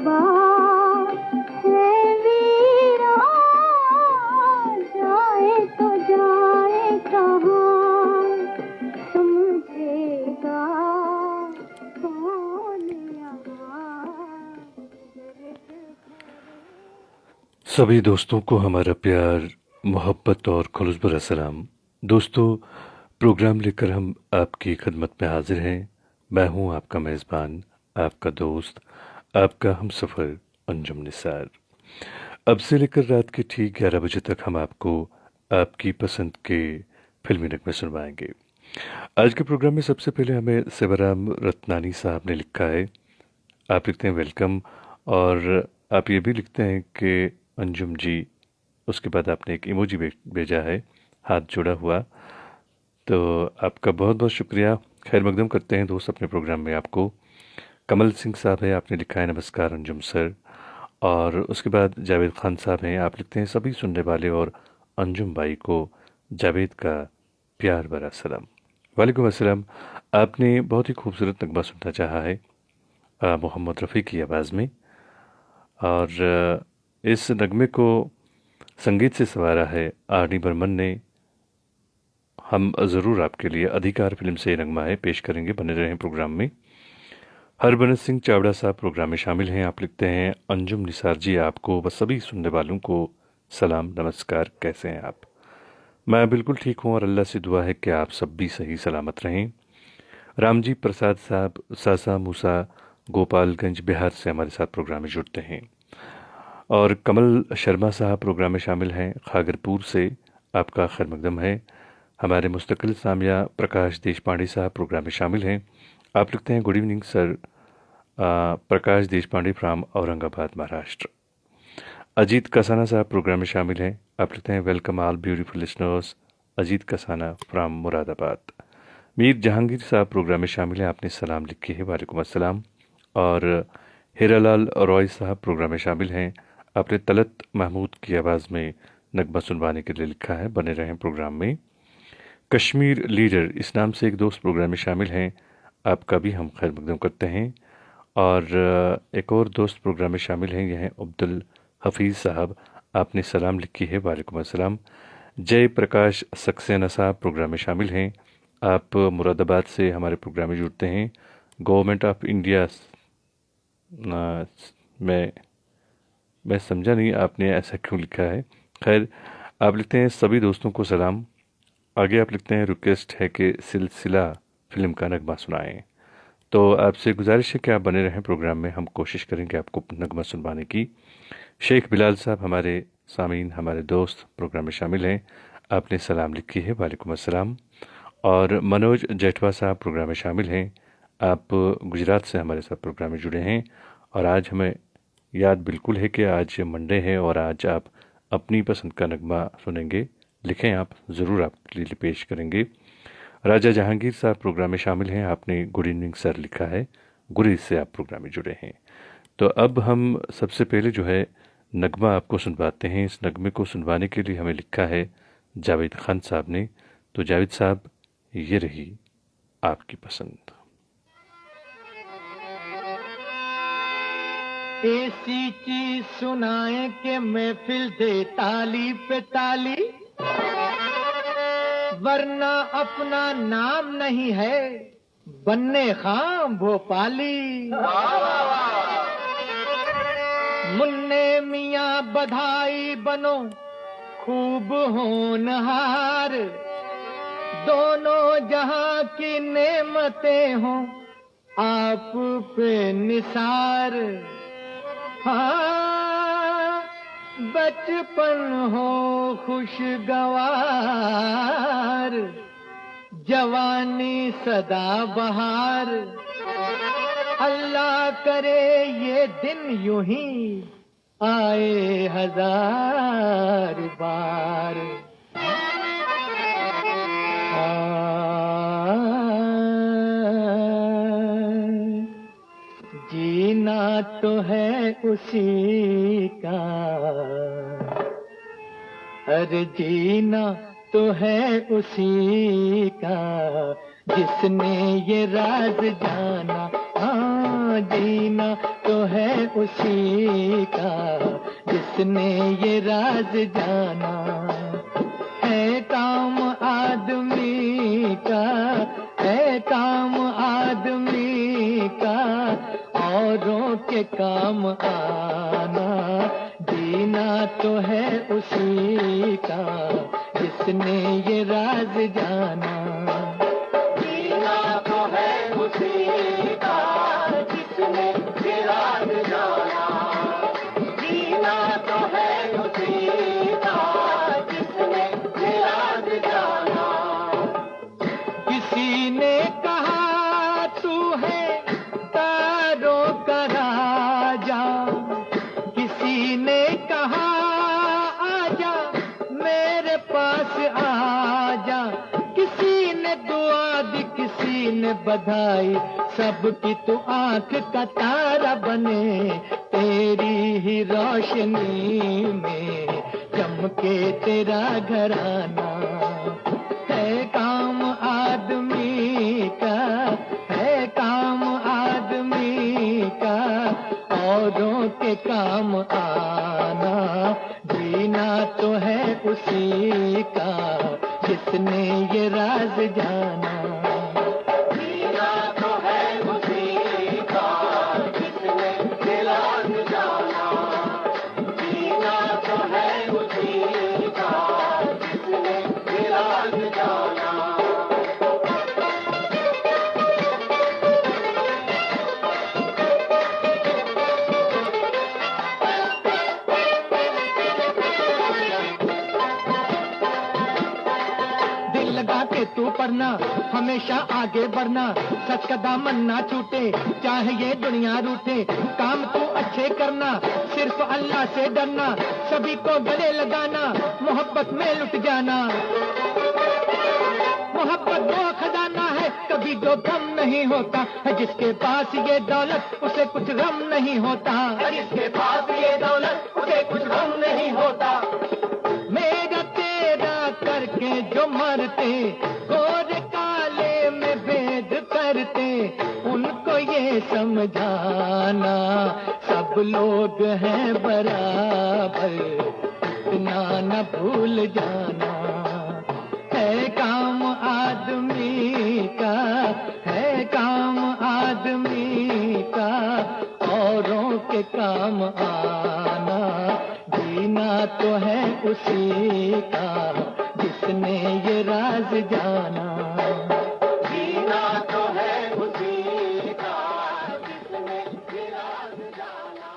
बात है वीरा, जाए तो जाए कहाँ, समझेगा कौन यहाँ। सभी दोस्तों को हमारा प्यार, मोहब्बत और खुलूस भरा सलाम। दोस्तों, प्रोग्राम लेकर हम आपकी खिदमत में हाजिर हैं। मैं हूं आपका मेज़बान, आपका दोस्त, आपका हमसफ़र अंजुम निसार। अब से लेकर रात के ठीक 11 बजे तक हम आपको आपकी पसंद के फिल्मी नगमे सुनवाएंगे। आज के प्रोग्राम में सबसे पहले हमें शिवराम रत्नानी साहब ने लिखा है। आप लिखते हैं वेलकम, और आप ये भी लिखते हैं कि अंजुम जी, उसके बाद आपने एक इमोजी भेजा है हाथ जोड़ा हुआ। तो आपका बहुत बहुत शुक्रिया। खैर मकदम करते हैं दोस्त अपने प्रोग्राम में आपको। कमल सिंह साहब है, आपने लिखा है नमस्कार अंजुम सर। और उसके बाद जावेद खान साहब हैं, आप लिखते हैं सभी सुनने वाले और अंजुम भाई को जावेद का प्यार भरा सलाम। वालेकुम अस्सलाम। आपने बहुत ही खूबसूरत नगमा सुनना चाहा है मोहम्मद रफ़ी की आवाज़ में, और इस नगमे को संगीत से संवारा है आर डी बर्मन ने। हम ज़रूर आपके लिए अधिकार फिल्म से ये नगमा है पेश करेंगे, बने रहें प्रोग्राम में। हरबंस सिंह चावड़ा साहब प्रोग्राम में शामिल हैं। आप लिखते हैं अंजुम निसार जी, आपको व सभी सुनने वालों को सलाम नमस्कार, कैसे हैं आप? मैं बिल्कुल ठीक हूँ और अल्लाह से दुआ है कि आप सब भी सही सलामत रहें। रामजी प्रसाद साहब सासा मूसा गोपालगंज बिहार से हमारे साथ प्रोग्राम में जुड़ते हैं। और कमल शर्मा साहब प्रोग्राम में शामिल हैं खागरपुर से, आपका खैर मकदम है। हमारे मुस्तकिल सामिया प्रकाश देशपांडे साहब प्रोग्राम में शामिल हैं। आप लिखते हैं good evening sir, Prakash Deshpande from Aurangabad Maharashtra. Ajit Kasana साहब प्रोग्राम में शामिल हैं। आप लिखते हैं welcome all beautiful listeners, Ajit Kasana from Moradabad. Mir Jahangir साहब प्रोग्राम में शामिल हैं, आपने सलाम लिखी है, वालेकुम अस्सलाम। और हीरालाल रॉय साहब प्रोग्राम में शामिल हैं, आपने तलत महमूद की आवाज़ में नगमा सुनवाने के लिए लिखा है, बने रहें प्रोग्राम में। कश्मीर लीडर इस नाम से एक दोस्त प्रोग्राम में शामिल हैं, आपका भी हम खैर मकदम करते हैं। और एक और दोस्त प्रोग्राम में शामिल हैं, यह हैं अब्दुल हफीज़ साहब, आपने सलाम लिखी है, वालेकुम अस्सलाम। जय प्रकाश सक्सेना साहब प्रोग्राम में शामिल हैं, आप मुरादाबाद से हमारे प्रोग्राम में जुड़ते हैं। गवर्नमेंट ऑफ इंडिया मैं समझा नहीं आपने ऐसा क्यों लिखा है। खैर, आप लिखते हैं सभी दोस्तों को सलाम। आगे आप लिखते हैं रिक्वेस्ट है कि सिलसिला फिल्म का नगमा सुनाएं। तो आपसे गुजारिश है कि आप बने रहें प्रोग्राम में, हम कोशिश करेंगे आपको नगमा सुनवाने की। शेख बिलाल साहब हमारे सामीन, हमारे दोस्त प्रोग्राम में शामिल हैं, आपने सलाम लिखी है, वालेकुम अस्सलाम। और मनोज जेठवा साहब प्रोग्राम में शामिल हैं, आप गुजरात से हमारे साथ प्रोग्राम में जुड़े हैं। और आज हमें याद बिल्कुल है कि आज मंडे है और आज आप अपनी पसंद का नगमा सुनेंगे। लिखें आप, ज़रूर आपके लिए पेश करेंगे। राजा जहांगीर साहब प्रोग्राम में शामिल हैं, आपने गुड इवनिंग सर लिखा है, गुरेज से आप प्रोग्राम में जुड़े हैं। तो अब हम सबसे पहले जो है नगमा आपको सुनवाते हैं। इस नगमे को सुनवाने के लिए हमें लिखा है जावेद खान साहब ने। तो जावेद साहब, ये रही आपकी पसंद। ऐसी चीज सुनाए के महफिल दे ताली पे ताली, वरना अपना नाम नहीं है बन्ने खां भोपाली। मुन्ने मियाँ बधाई बनो खूब होनहार, दोनों जहां की नेमतें हों आप पे निसार। हाँ, बचपन हो खुशगवार, जवानी सदा बहार, अल्लाह करे ये दिन यूं ही आए हजार बार। जीना तो है उसी का, अरे जीना तो है उसी का जिसने ये राज जाना। हाँ, जीना तो है उसी का जिसने ये राज जाना। है काम आदमी का, है काम आदमी का औरों के काम आना। जीना तो है उसी का जिसने ये राज जाना। जीना तो है उसी का जिसने ये राज जाना। जीना तो है उसी का जिसने ये राज जाना। किसी ने कहा तू है तारों का राजा, किसी ने कहा आजा मेरे पास आजा। किसी ने दुआ दी, किसी ने बधाई, सबकी तू आंख का तारा बने। तेरी ही रोशनी में चमके तेरा घराना। है काम आदमी का, है काम आदमी का औरों के काम आना। जीना तो है उसी का जिसने ये राज जाना। जीना तो है उसी का जिसने ये राज जाना। जीना तो है उसी का जिसने ये राज जाना। तू पढ़ना हमेशा आगे बढ़ना, सच का दामन ना छूटे चाहे ये दुनिया रूठे। काम तू अच्छे करना, सिर्फ अल्लाह से डरना, सभी को गले लगाना, मोहब्बत में लुट जाना। मोहब्बत वो खजाना है कभी जो कम नहीं होता है। जिसके पास ये दौलत उसे कुछ गम नहीं होता। जिसके पास ये दौलत उसे कुछ गम नहीं होता। मेरा तेरा करके जो मरते, गोरे काले में भेद करते, उनको ये समझाना सब लोग हैं बराबर, इतना न भूल जाना। है काम आदमी का, है काम आदमी का औरों के काम आना। जीना तो है उसी का जिसने ये राज जाना। जीना तो है उसी का जिसने ये राज जाना।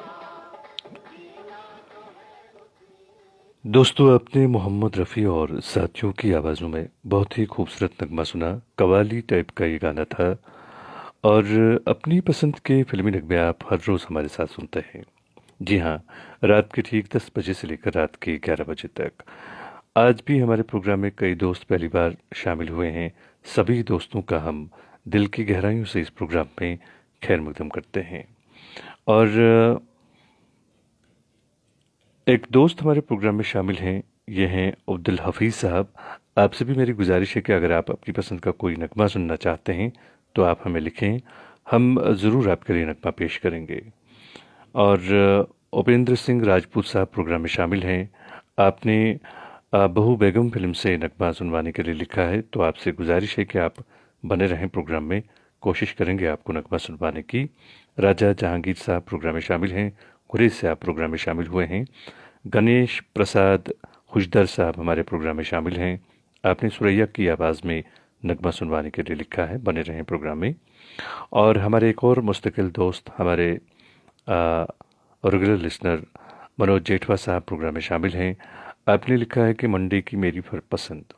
दोस्तों, आपने मोहम्मद रफ़ी और साथियों की आवाज़ों में बहुत ही खूबसूरत नगमा सुना। कवाली टाइप का ये गाना था और अपनी पसंद के फिल्मी नगमे आप हर रोज़ हमारे साथ सुनते हैं। जी हाँ, रात के ठीक 10 बजे से लेकर रात के 11 बजे तक। आज भी हमारे प्रोग्राम में कई दोस्त पहली बार शामिल हुए हैं। सभी दोस्तों का हम दिल की गहराइयों से इस प्रोग्राम में खैर मकदम करते हैं। और एक दोस्त हमारे प्रोग्राम में शामिल हैं, ये हैं अब्दुल हफीज़ साहब। आपसे भी मेरी गुजारिश है कि अगर आप अपनी पसंद का कोई नगमा सुनना चाहते हैं तो आप हमें लिखें, हम ज़रूर आपके लिए नगमा पेश करेंगे। और उपेंद्र सिंह राजपूत साहब प्रोग्राम में शामिल हैं। आपने बहू बेगम फिल्म से नगमा सुनवाने के लिए लिखा है, तो आपसे गुजारिश है कि आप बने रहें प्रोग्राम में, कोशिश करेंगे आपको नगमा सुनवाने की। राजा जहांगीर साहब प्रोग्राम में शामिल हैं। गुरेज से आप प्रोग्राम में शामिल हुए हैं। गणेश प्रसाद खुशदर साहब हमारे प्रोग्राम में शामिल हैं। आपने सुरैया की आवाज़ में नगमा सुनवाने के लिए लिखा है, बने रहें प्रोग्राम में। और हमारे एक और मुस्तकिल दोस्त, हमारे रेगुलर लिसनर मनोज जेठवा साहब प्रोग्राम में शामिल हैं। आपने लिखा है कि मंडे की मेरी पसंद।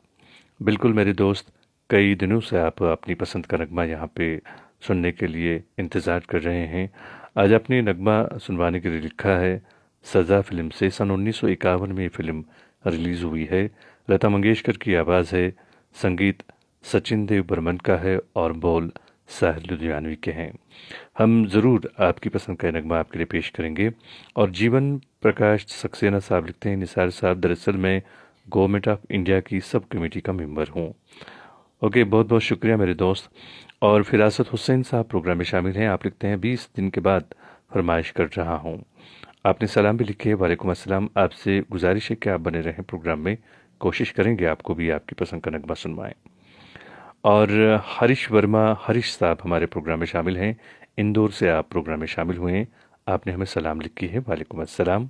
बिल्कुल मेरे दोस्त, कई दिनों से आप अपनी पसंद का नगमा यहाँ पे सुनने के लिए इंतज़ार कर रहे हैं। आज आपने नगमा सुनवाने के लिए लिखा है सज़ा फिल्म से। सन 1951 में ये फिल्म रिलीज़ हुई है। लता मंगेशकर की आवाज़ है, संगीत सचिन देव बर्मन का है और बोल साहिर लुधियानवी के हैं। हम ज़रूर आपकी पसंद का नगमा आपके लिए पेश करेंगे। और जीवन प्रकाश सक्सेना साहब लिखते हैं, निसार साहब दरअसल मैं गवर्नमेंट ऑफ इंडिया की सब कमेटी का मेंबर हूँ। ओके, बहुत बहुत शुक्रिया मेरे दोस्त। और फिरासत हुसैन साहब प्रोग्राम में शामिल हैं। आप लिखते हैं 20 दिन के बाद फरमाइश कर रहा हूं। आपने सलाम भी लिखे है, वालेकुम अस्सलाम। आपसे गुजारिश है कि आप बने रहें प्रोग्राम में, कोशिश करेंगे आपको भी आपकी पसंद का नगमा सुनवाएं। और हरीश वर्मा, हरीश साहब हमारे प्रोग्राम में शामिल हैं। इंदौर से आप प्रोग्राम में शामिल हुए हैं, आपने हमें सलाम लिखी है, वालेकुम अस्सलाम।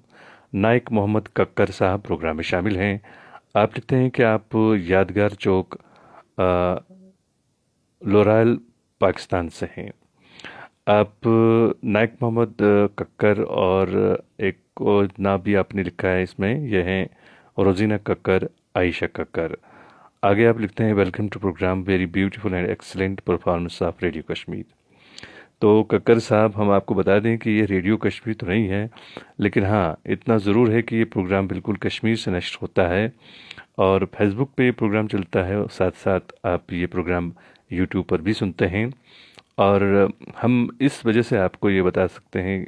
नाइक मोहम्मद कक्कर साहब प्रोग्राम में शामिल हैं। आप लिखते हैं कि आप यादगार चौक लोरायल पाकिस्तान से हैं। आप नाइक मोहम्मद कक्कर और एक और नाम भी आपने लिखा है इसमें, यह है रोजीना कक्कर, आयशा कक्कर। आगे आप लिखते हैं welcome to program, very beautiful and excellent performance of radio Kashmir. तो कक्कर साहब, हम आपको बता दें कि ये रेडियो कश्मीर तो नहीं है, लेकिन हाँ इतना ज़रूर है कि ये प्रोग्राम बिल्कुल कश्मीर से नष्ट होता है और फेसबुक पे ये प्रोग्राम चलता है, और साथ साथ आप ये प्रोग्राम यूट्यूब पर भी सुनते हैं। और हम इस वजह से आपको ये बता सकते हैं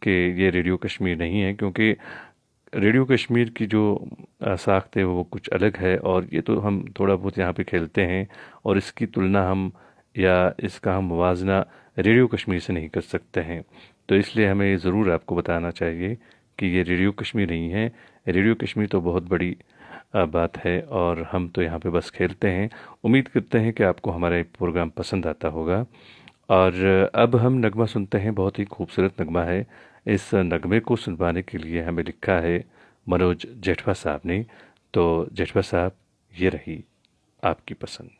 कि ये रेडियो कश्मीर नहीं है, क्योंकि रेडियो कश्मीर की जो साख्त है वो कुछ अलग है, और ये तो हम थोड़ा बहुत यहाँ पे खेलते हैं, और इसकी तुलना हम या इसका हम मुवाजना रेडियो कश्मीर से नहीं कर सकते हैं। तो इसलिए हमें ये ज़रूर आपको बताना चाहिए कि ये रेडियो कश्मीर नहीं है। रेडियो कश्मीर तो बहुत बड़ी बात है, और हम तो यहाँ पे बस खेलते हैं। उम्मीद करते हैं कि आपको हमारा एक प्रोग्राम पसंद आता होगा। और अब हम नगमा सुनते हैं, बहुत ही खूबसूरत नगमा है। इस नगमे को सुनवाने के लिए हमें लिखा है मनोज जेठवा साहब ने। तो जेठवा साहब, ये रही आपकी पसंद।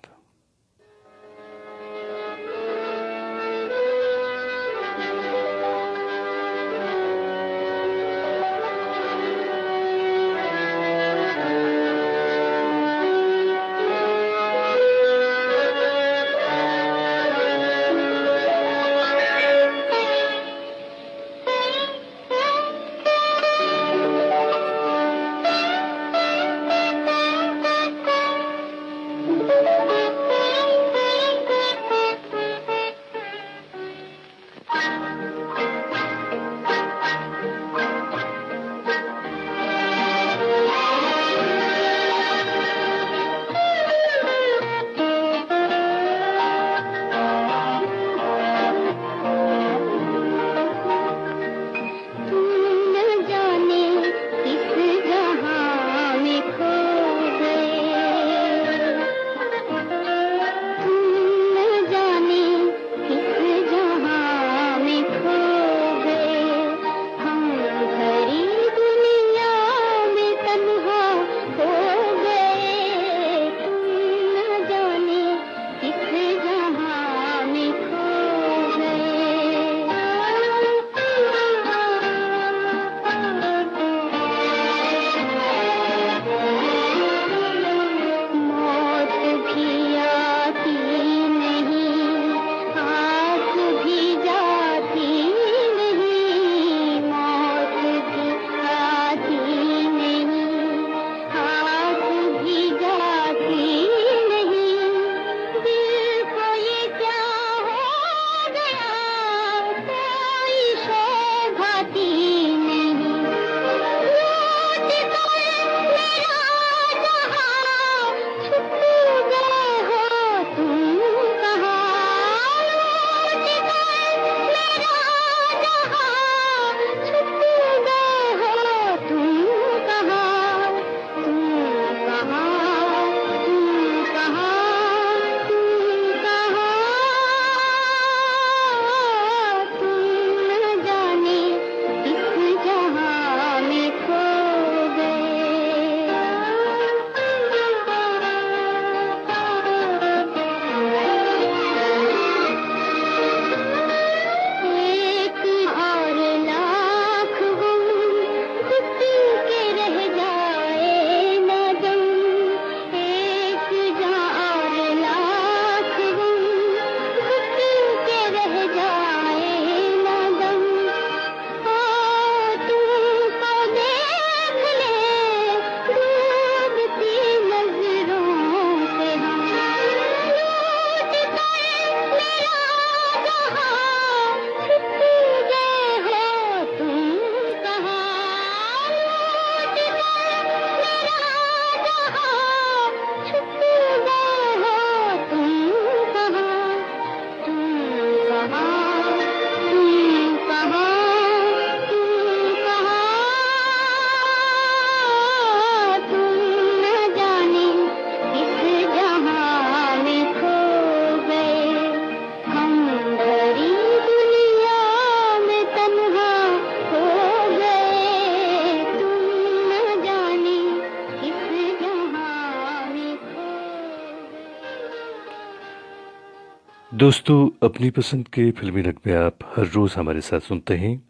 दोस्तों, अपनी पसंद के फिल्मी नगमे आप हर रोज़ हमारे साथ सुनते हैं।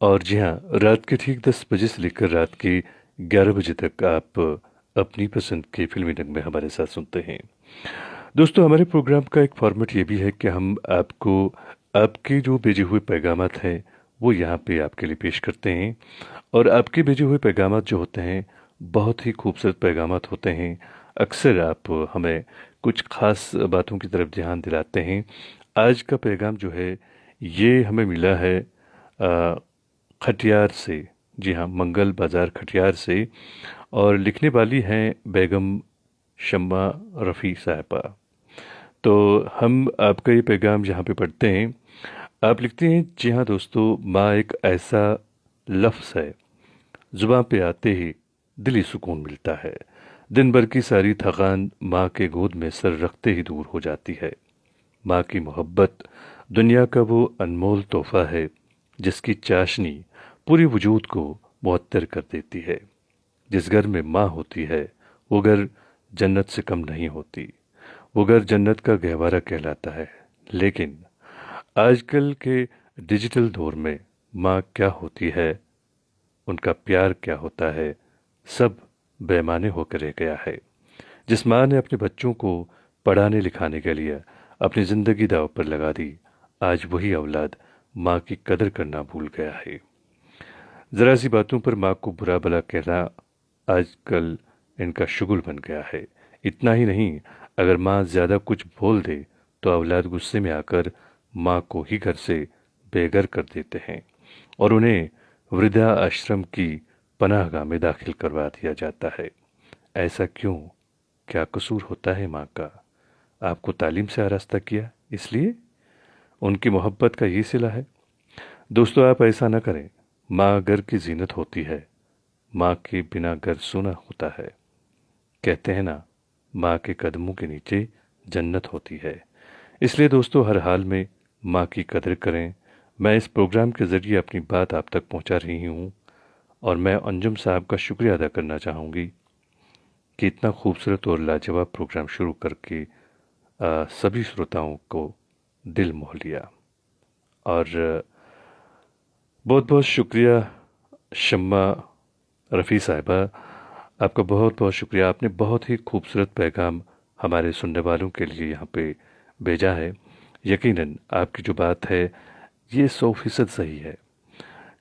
और जी हाँ, रात के ठीक 10 बजे से लेकर रात के 11 बजे तक आप अपनी पसंद के फिल्मी नगमे हमारे साथ सुनते हैं। दोस्तों, हमारे प्रोग्राम का एक फॉर्मेट ये भी है कि हम आपको आपके जो भेजे हुए पैगामात हैं वो यहाँ पे आपके लिए पेश करते हैं। और आपके भेजे हुए पैगामात जो होते हैं बहुत ही खूबसूरत पैगामात होते हैं। अक्सर आप हमें कुछ ख़ास बातों की तरफ ध्यान दिलाते हैं। आज का पैगाम जो है ये हमें मिला है खटियार से। जी हाँ, मंगल बाज़ार खटियार से। और लिखने वाली हैं बेगम शम्मा रफ़ी साहिबा। तो हम आपका ये पैगाम यहाँ पे पढ़ते हैं। आप लिखते हैं, जी हाँ दोस्तों, माँ एक ऐसा लफ्ज़ है, ज़ुबान पे आते ही दिली सुकून मिलता है। दिन भर की सारी थकान माँ के गोद में सर रखते ही दूर हो जाती है। माँ की मोहब्बत दुनिया का वो अनमोल तोहफा है जिसकी चाशनी पूरे वजूद को मुअत्तर कर देती है। जिस घर में माँ होती है वो घर जन्नत से कम नहीं होती। वो घर जन्नत का गहवारा कहलाता है। लेकिन आजकल के डिजिटल दौर में माँ क्या होती है, उनका प्यार क्या होता है, सब बेमाने होकर रह गया है। जिस माँ ने अपने बच्चों को पढ़ाने लिखाने के लिए अपनी ज़िंदगी दांव पर लगा दी, आज वही औलाद माँ की कदर करना भूल गया है। ज़रा सी बातों पर माँ को बुरा भला कहना आजकल इनका शुगल बन गया है। इतना ही नहीं, अगर माँ ज़्यादा कुछ बोल दे तो औलाद गुस्से में आकर माँ को ही घर से बेघर कर देते हैं और उन्हें वृद्धा आश्रम की पनाहगाह में दाखिल करवा दिया जाता है। ऐसा क्यों? क्या कसूर होता है माँ का? आपको तालीम से आरास्ता किया, इसलिए उनकी मोहब्बत का ये सिला है। दोस्तों, आप ऐसा ना करें। माँ घर की जीनत होती है। माँ के बिना घर सूना होता है। कहते हैं ना, माँ के कदमों के नीचे जन्नत होती है। इसलिए दोस्तों, हर हाल में माँ की कदर करें। मैं इस प्रोग्राम के ज़रिए अपनी बात आप तक पहुँचा रही हूँ और मैं अंजुम साहब का शुक्रिया अदा करना चाहूँगी कि इतना खूबसूरत और लाजवाब प्रोग्राम शुरू करके सभी श्रोताओं को दिल मोह लिया। और बहुत बहुत शुक्रिया शम्मा रफ़ी साहिबा, आपका बहुत बहुत शुक्रिया। आपने बहुत ही खूबसूरत पैगाम हमारे सुनने वालों के लिए यहाँ पे भेजा है। यकीनन आपकी जो बात है ये 100% सही है,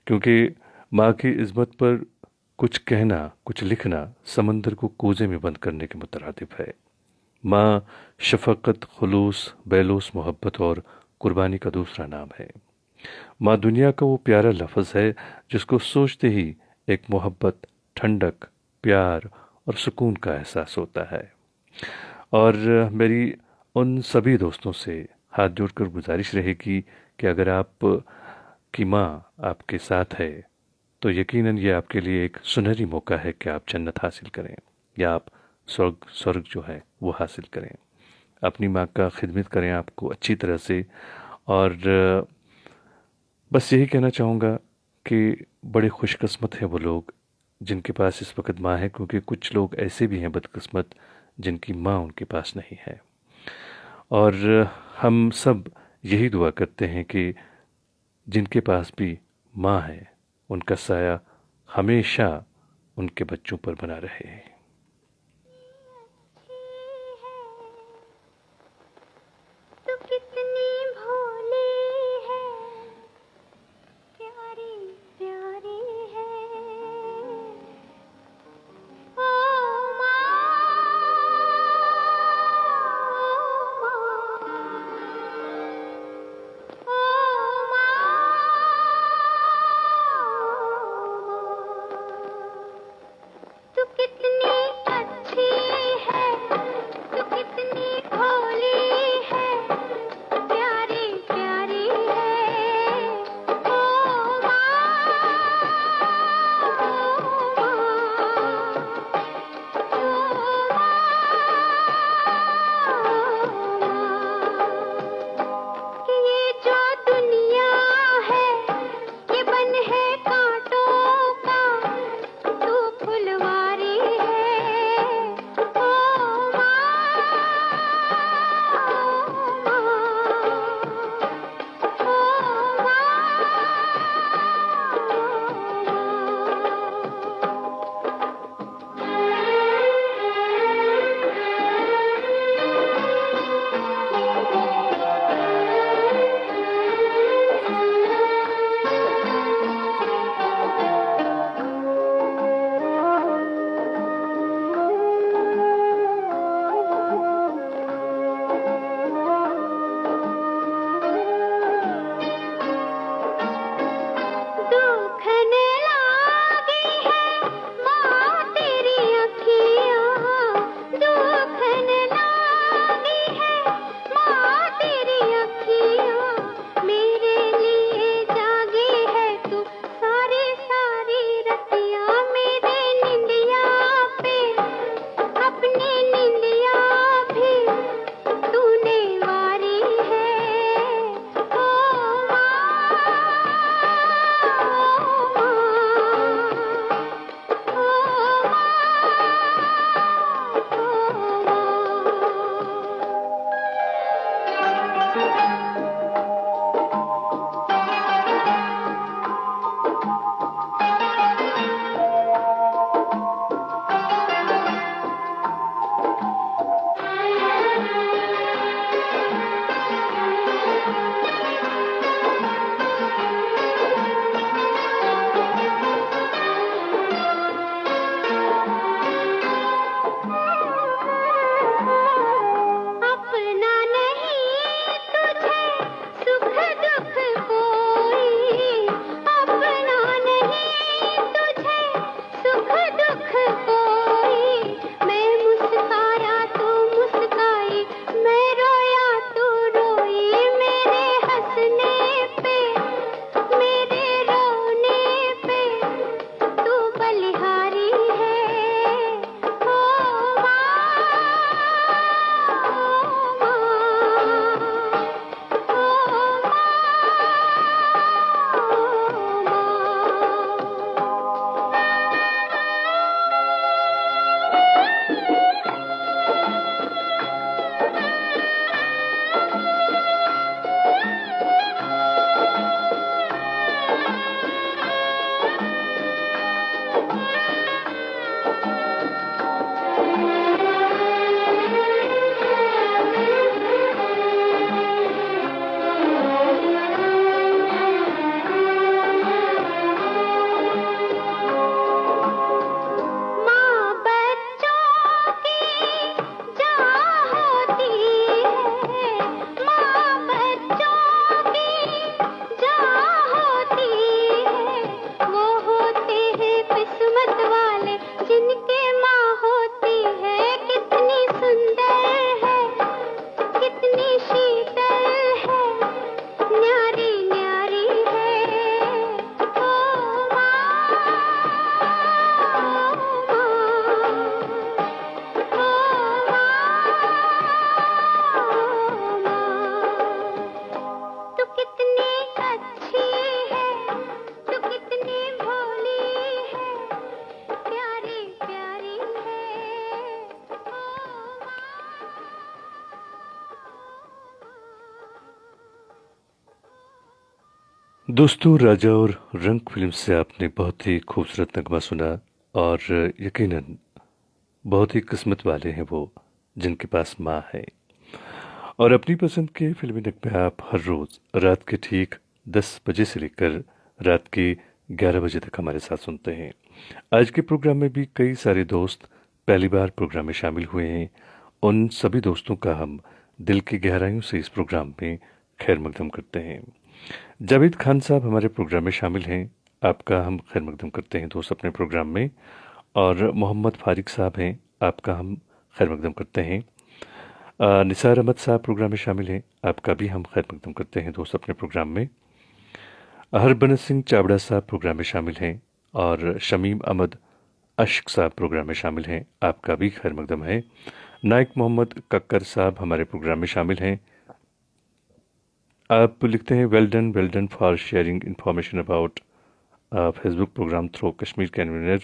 क्योंकि माँ की इज़्ज़त पर कुछ कहना, कुछ लिखना समंदर को कोजे में बंद करने के मुतरादिफ है। माँ शफ़क़त, खुलूस, बेलूस मोहब्बत और कुर्बानी का दूसरा नाम है। माँ दुनिया का वो प्यारा लफ्ज़ है जिसको सोचते ही एक मोहब्बत, ठंडक, प्यार और सुकून का एहसास होता है। और मेरी उन सभी दोस्तों से हाथ जोड़कर गुजारिश रहेगी कि अगर आप की माँ आपके साथ है तो यकीनन ये आपके लिए एक सुनहरी मौका है कि आप जन्नत हासिल करें या आप स्वर्ग जो है वो हासिल करें। अपनी माँ का खिदमत करें आपको अच्छी तरह से। और बस यही कहना चाहूँगा कि बड़े खुशकिस्मत हैं वो लोग जिनके पास इस वक्त माँ है, क्योंकि कुछ लोग ऐसे भी हैं बदकिस्मत जिनकी माँ उनके पास नहीं है। और हम सब यही दुआ करते हैं कि जिनके पास भी माँ है उनका साया हमेशा उनके बच्चों पर बना रहे। तो कितनी भोली है, प्यारी प्यारी है। ओ माँ, तू कितनी दोस्तों, राजा और रंग फिल्म से आपने बहुत ही खूबसूरत नगमा सुना। और यकीनन बहुत ही किस्मत वाले हैं वो जिनके पास माँ है। और अपनी पसंद के फिल्मी नगमे आप हर रोज़ रात के ठीक 10 बजे से लेकर रात के 11 बजे तक हमारे साथ सुनते हैं। आज के प्रोग्राम में भी कई सारे दोस्त पहली बार प्रोग्राम में शामिल हुए हैं। उन सभी दोस्तों का हम दिल की गहराइयों से इस प्रोग्राम में खैर मकदम करते हैं। जावेद खान साहब हमारे प्रोग्राम में शामिल हैं, आपका हम खैर मकदम करते हैं दोस्त अपने प्रोग्राम में। और मोहम्मद फारिक साहब हैं, आपका हम खैर मकदम करते हैं। निसार अहमद साहब प्रोग्राम में शामिल हैं, आपका भी हम खैर मकदम करते हैं दोस्त अपने प्रोग्राम में। हरबनस सिंह चावड़ा साहब प्रोग्राम में शामिल हैं और शमीम अहमद अश्क साहब प्रोग्राम में शामिल हैं, आपका भी खैर मकदम है। नाइक मोहम्मद कक्कर साहब हमारे प्रोग्राम में शामिल हैं। आप लिखते हैं well done for sharing information about Facebook program through Kashmir convener.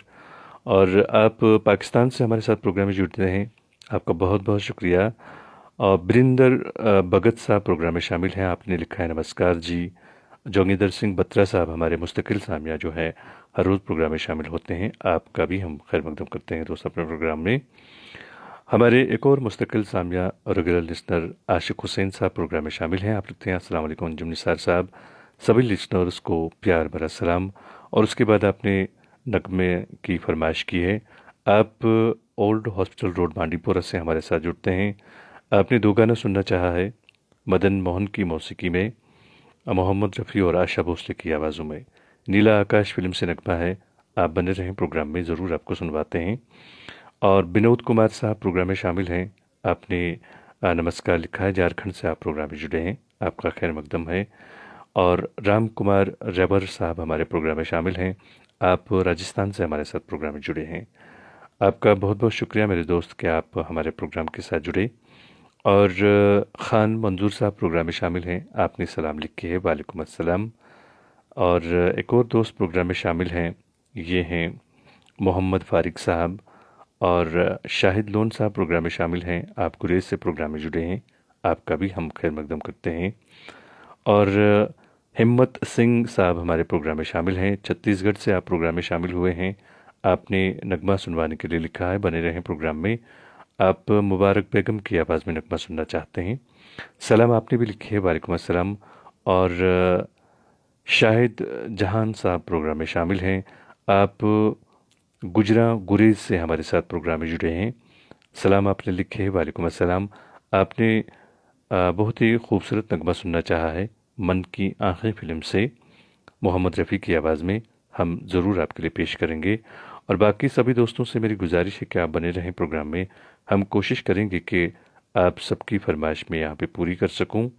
और आप पाकिस्तान से हमारे साथ प्रोग्राम में जुड़ते हैं, आपका बहुत बहुत शुक्रिया। और बिरिंदर भगत साहब प्रोग्राम में शामिल हैं, आपने लिखा है नमस्कार जी। जोगिंदर सिंह बत्रा साहब हमारे मुस्तकिल सामिया जो है हर रोज़ प्रोग्राम में शामिल होते हैं, आपका भी हम खैर मकदम करते हैं दोस्त अपने प्रोग्राम में। हमारे एक और मुस्तकिल सामिया और रेगुलर लिसनर आशिक हुसैन साहब प्रोग्राम में शामिल हैं, आप लिखते हैं अस्सलाम वालेकुम अंजुम निसार साहब, सभी लिसनर्स को प्यार भरा सलाम। और उसके बाद आपने नगमे की फरमाइश की है। आप ओल्ड हॉस्पिटल रोड बांडीपुरा से हमारे साथ जुड़ते हैं। आपने दो गाना सुनना चाहा है, मदन मोहन की मौसीकी में, मोहम्मद रफ़ी और आशा भोसले की आवाज़ों में। नीला आकाश फिल्म से नगमा है। आप बने रहें प्रोग्राम में, ज़रूर आपको सुनवाते हैं। और विनोद कुमार साहब प्रोग्राम में शामिल हैं, आपने नमस्कार लिखा है, झारखंड से आप प्रोग्राम में जुड़े हैं, आपका खैर मकदम है। और राम कुमार रबर साहब हमारे प्रोग्राम में शामिल हैं, आप राजस्थान से हमारे साथ प्रोग्राम में जुड़े हैं, आपका बहुत बहुत शुक्रिया मेरे दोस्त कि आप हमारे प्रोग्राम के साथ जुड़े। और ख़ान मंजूर साहब प्रोग्राम में शामिल हैं, आपने सलाम लिखे है, वालेकुम अस्सलाम। और एक और दोस्त प्रोग्राम में शामिल हैं, ये हैं मोहम्मद फारिक साहब। और शाहिद लोन साहब प्रोग्राम में शामिल हैं, आप गुरेज से प्रोग्राम में जुड़े हैं, आपका भी हम खैर मकदम करते हैं। और हिम्मत सिंह साहब हमारे प्रोग्राम में शामिल हैं, छत्तीसगढ़ से आप प्रोग्राम में शामिल हुए हैं, आपने नगमा सुनवाने के लिए लिखा है, बने रहें प्रोग्राम में। आप मुबारक बेगम की आवाज़ में नगमा सुनना चाहते हैं, सलाम आपने भी लिखी है, वालेकुम अस्सलाम। और शाहिद जहान साहब प्रोग्राम में शामिल हैं, आप गुजरा गुरेज से हमारे साथ प्रोग्राम में जुड़े हैं, सलाम आपने लिखे है, वालेकुम अस्सलाम। आपने बहुत ही खूबसूरत नगमा सुनना चाहा है, मन की आँखें फिल्म से, मोहम्मद रफ़ी की आवाज़ में, हम ज़रूर आपके लिए पेश करेंगे। और बाकी सभी दोस्तों से मेरी गुजारिश है कि आप बने रहें प्रोग्राम में, हम कोशिश करेंगे कि आप सबकी फरमाइश में यहाँ पे पूरी कर सकूँ।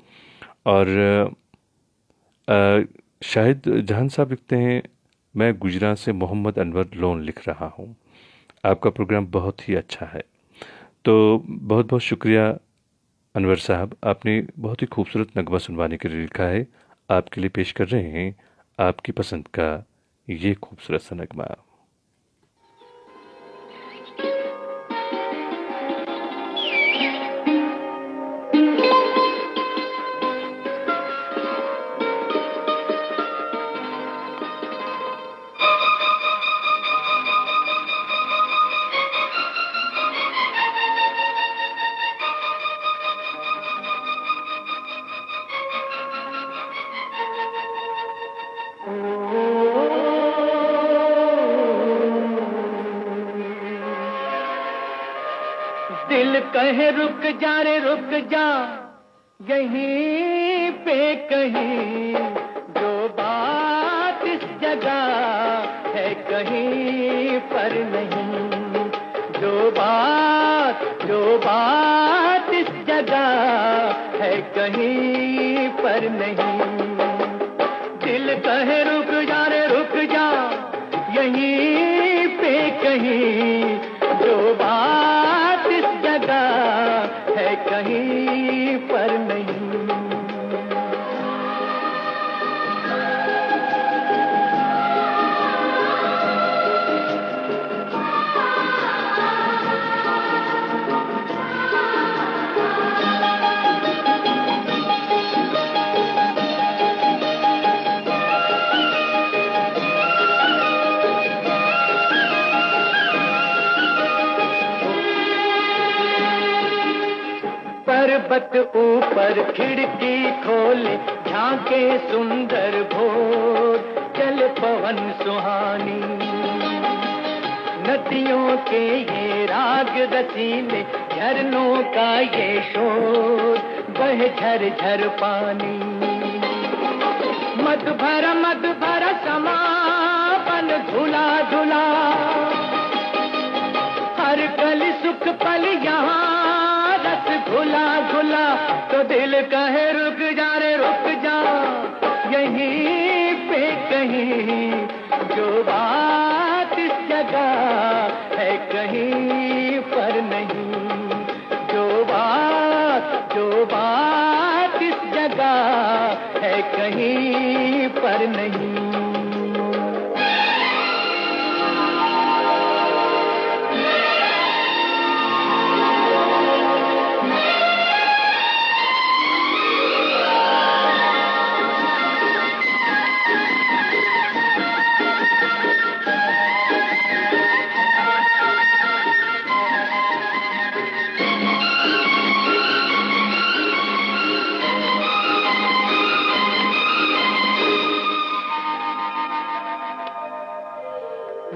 और शाहिद जहान साहब लिखते हैं, मैं गुजरात से मोहम्मद अनवर लोन लिख रहा हूँ, आपका प्रोग्राम बहुत ही अच्छा है। तो बहुत बहुत शुक्रिया अनवर साहब, आपने बहुत ही खूबसूरत नगमा सुनवाने के लिए लिखा है, आपके लिए पेश कर रहे हैं आपकी पसंद का ये खूबसूरत सा नगमा। दिल कहे रुक जा रे रुक जा, यहीं पे कहीं, जो बात इस जगह है कहीं पर नहीं, जो बात इस जगह है कहीं पर नहीं। दिल कहे रुक जा रे रुक जा, यहीं पे कहीं, जो बात इस जगह है कहीं पर नहीं। पर्वत ऊपर खिड़की खोले, झांके सुंदर भोर, चल पवन सुहानी। नदियों के ये राग रसीले, झरनों का ये शोर, बहे झर झर पानी। मधु भरा समापन झूला झूला, हर कली सुख पल यहाँ रस घुला घुला। तो दिल कहे रुक जा रे रुक जा, यहीं पे कहीं जो बात इस जगह है कहीं पर नहीं। जो बात इस जगह है कहीं पर नहीं।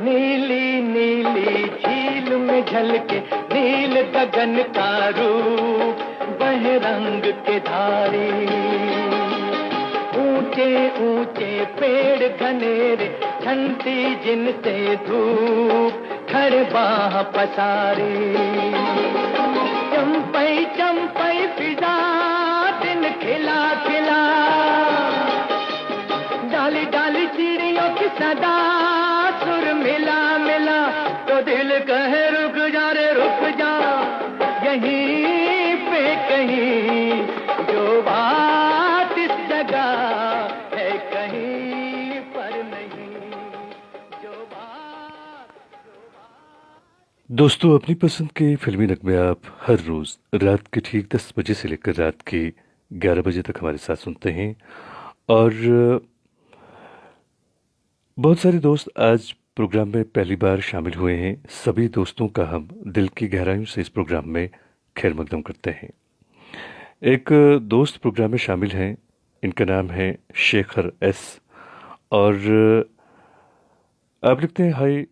नीली नीली झील में झलके नील गगन का रूप, बह रंग के धारे। ऊंचे ऊंचे पेड़ घनेरे, ठंडी जिनसे धूप, खड़े बाह पसारे। चंपई चंपई फिजा दिन खिला खिला, डाली डाली चिड़ियों की सदा सुर मिला मिला। तो दिल कहे रुक जा रे रुक जा, यहीं पे कहीं जो बात इस जगह है कहीं पर नहीं। जो बात दोस्तों, अपनी पसंद के फिल्मी नगमे आप हर रोज़ रात के ठीक 10 बजे से लेकर रात के 11 बजे तक हमारे साथ सुनते हैं। और बहुत सारे दोस्त आज प्रोग्राम में पहली बार शामिल हुए हैं। सभी दोस्तों का हम दिल की गहराइयों से इस प्रोग्राम में खैर मकदम करते हैं। एक दोस्त प्रोग्राम में शामिल हैं, इनका नाम है शेखर एस, और आप लिखते हैं, हाय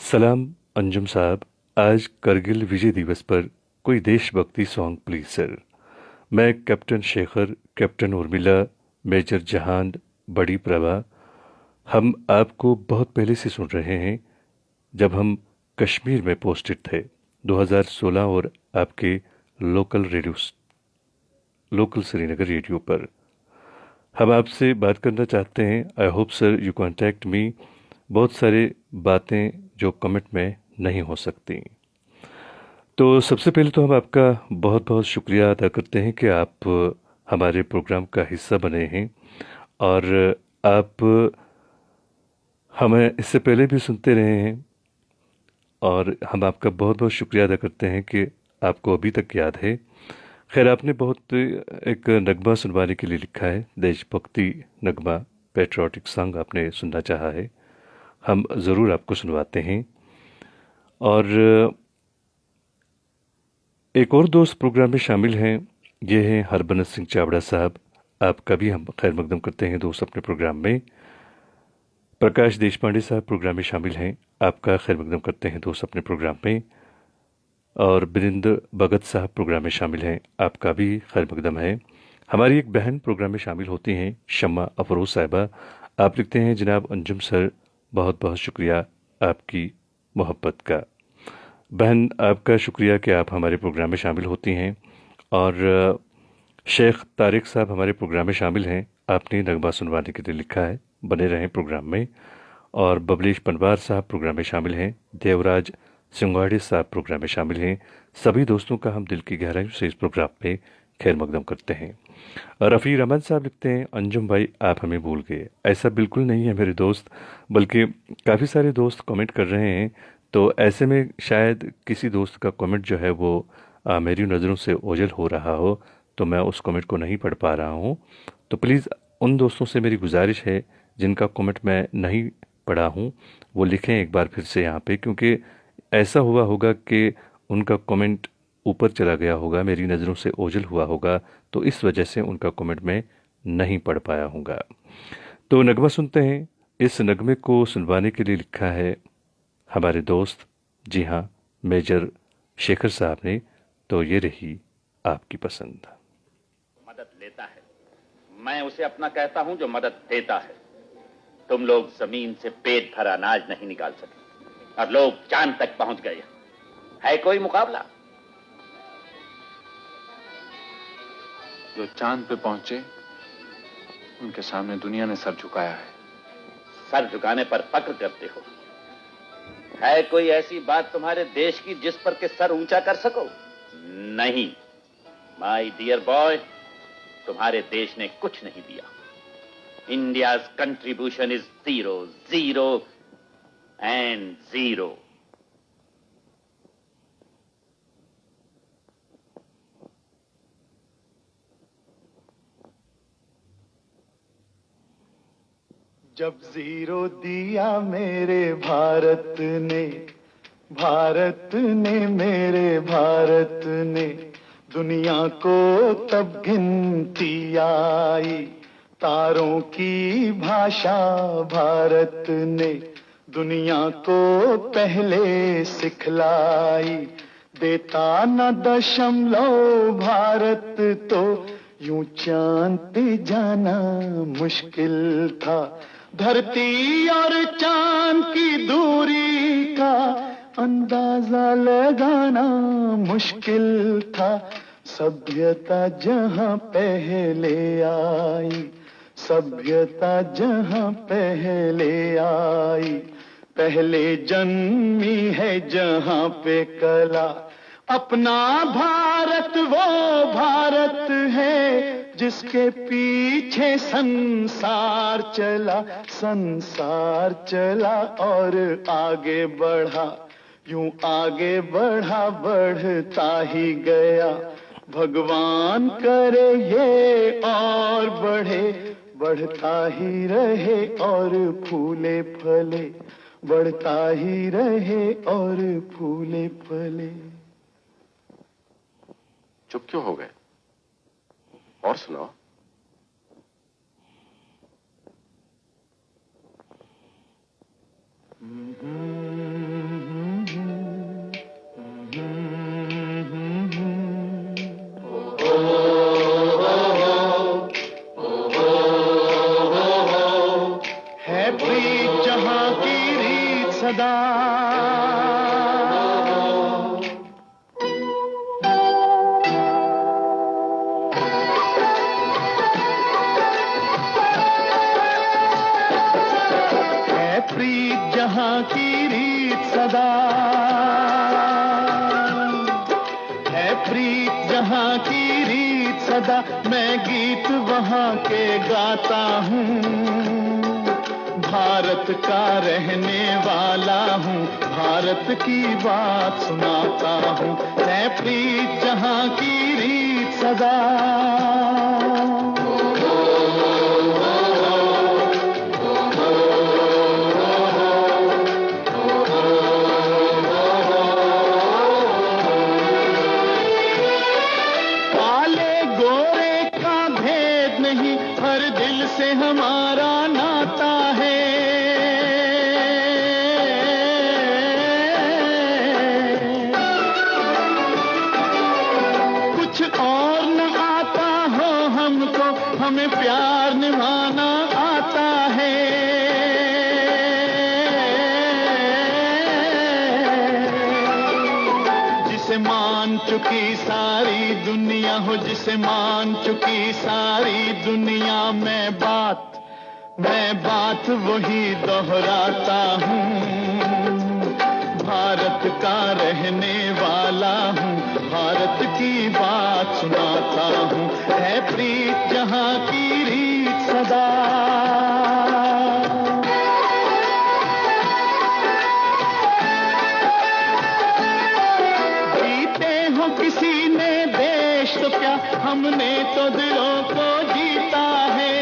सलाम अंजुम साहब, आज करगिल विजय दिवस पर कोई देशभक्ति सॉन्ग प्लीज सर। मैं captain Shekhar, captain Urmila, major Jahan, बड़ी प्रभा, हम आपको बहुत पहले से सुन रहे हैं जब हम कश्मीर में पोस्टेड थे 2016 और आपके लोकल श्रीनगर रेडियो पर। हम आपसे बात करना चाहते हैं। I hope sir you contact me. बहुत सारे बातें जो कमेंट में नहीं हो सकती। तो सबसे पहले तो हम आपका बहुत बहुत शुक्रिया अदा करते हैं कि आप हमारे प्रोग्राम का हिस्सा बने हैं, और आप हमें इससे पहले भी सुनते रहे हैं, और हम आपका बहुत बहुत शुक्रिया अदा करते हैं कि आपको अभी तक याद है। खैर, आपने बहुत एक नगमा सुनवाने के लिए लिखा है, देशभक्ति नगमा, पैट्रियोटिक सॉन्ग आपने सुनना चाहा है। हम ज़रूर आपको सुनवाते हैं। और एक और दोस्त प्रोग्राम में शामिल हैं, ये हैं हरबंस सिंह चावड़ा साहब। आपका भी हम खैर मकदम करते हैं दोस्त अपने प्रोग्राम में। प्रकाश देशपांडे साहब प्रोग्राम में शामिल हैं, आपका खैर मकदम करते हैं दोस्त अपने प्रोग्राम में। और बिरिंदर भगत साहब प्रोग्राम में शामिल हैं, आपका भी खैर मकदम है। हमारी एक बहन प्रोग्राम में शामिल होती हैं, शम्मा अफरोज साहिबा। आप लिखते हैं, जनाब अंजुम सर, बहुत बहुत शुक्रिया आपकी मोहब्बत का। बहन, आपका शुक्रिया कि आप हमारे प्रोग्राम में शामिल होती हैं। और शेख तारिक साहब हमारे प्रोग्राम में शामिल हैं, आपने नगमा सुनवाने के लिए लिखा है, बने रहें प्रोग्राम में। और बबलेश पनवार साहब प्रोग्राम में शामिल हैं, देवराज सिंगवाड़े साहब प्रोग्राम में शामिल हैं। सभी दोस्तों का हम दिल की गहराइयों से इस प्रोग्राम पे खैर मकदम करते हैं। रफ़ी रहमान साहब लिखते हैं, अंजुम भाई आप हमें भूल गए। ऐसा बिल्कुल नहीं है मेरे दोस्त, बल्कि काफ़ी सारे दोस्त कमेंट कर रहे हैं, तो ऐसे में शायद किसी दोस्त का कमेंट जो है वो मेरी नज़रों से ओझल हो रहा हो, तो मैं उस कमेंट को नहीं पढ़ पा रहा हूँ। तो प्लीज़ उन दोस्तों से मेरी गुजारिश है जिनका कमेंट मैं नहीं पढ़ा हूँ, वो लिखें एक बार फिर से यहाँ पे, क्योंकि ऐसा हुआ होगा कि उनका कमेंट ऊपर चला गया होगा, मेरी नज़रों से ओझल हुआ होगा, तो इस वजह से उनका कमेंट मैं नहीं पढ़ पाया हूँगा। तो नगमा सुनते हैं। इस नगमे को सुनवाने के लिए लिखा है हमारे दोस्त, जी हाँ, मेजर शेखर साहब ने। तो ये रही आपकी पसंद। मदद लेता है, मैं उसे अपना कहता हूं जो मदद देता है। तुम लोग जमीन से पेट भर अनाज नहीं निकाल सके और लोग चांद तक पहुंच गए। है कोई मुकाबला? जो चांद पे पहुंचे उनके सामने दुनिया ने सर झुकाया है। सर झुकाने पर फक्र करते हो। है कोई ऐसी बात तुम्हारे देश की जिस पर के सर ऊंचा कर सको? नहीं माय डियर बॉय, तुम्हारे देश ने कुछ नहीं दिया। India's contribution is 0, 0 and 0। जब 0 दिया मेरे भारत ने, मेरे भारत ने, दुनिया को तब गिनती आई। तारों की भाषा भारत ने दुनिया को पहले सिखलाई। देता न दशमलव भारत तो यूं चांद पे जाना मुश्किल था। धरती और चांद की दूरी का अंदाजा लगाना मुश्किल था। सभ्यता जहां पहले आई, सभ्यता जहां पहले आई, पहले जन्मी है जहां पे कला। अपना भारत वो भारत है जिसके पीछे संसार चला, संसार चला और आगे बढ़ा। यूं आगे बढ़ा, बढ़ता ही गया। भगवान करे ये और बढ़े, बढ़ता ही रहे और फूले फले, बढ़ता ही रहे और फूले फले। चुप क्यों हो गए? और सुनाओ। है प्रीत जहां की रीत सदा, जहां की रीत सदा है। प्रीत जहां की रीत सदा, मैं गीत वहां के गाता हूँ। भारत का रहने वाला हूँ, भारत की बात सुनाता हूँ। है प्रीत जहां की रीत सदा। से हमारा नाता है, कुछ और न आता हो हमको, हमें प्यार निभाना आता है। जिसे मान चुकी सारी दुनिया हो, जिसे मान चुकी सारी दुनिया, मैं बात वही दोहराता हूँ। भारत का रहने वाला हूँ, भारत की बात सुनाता हूँ। है प्रीत जहां की रीत सदा। जीते हो किसी ने देश तो क्या, हमने तो दिलों को जीता है।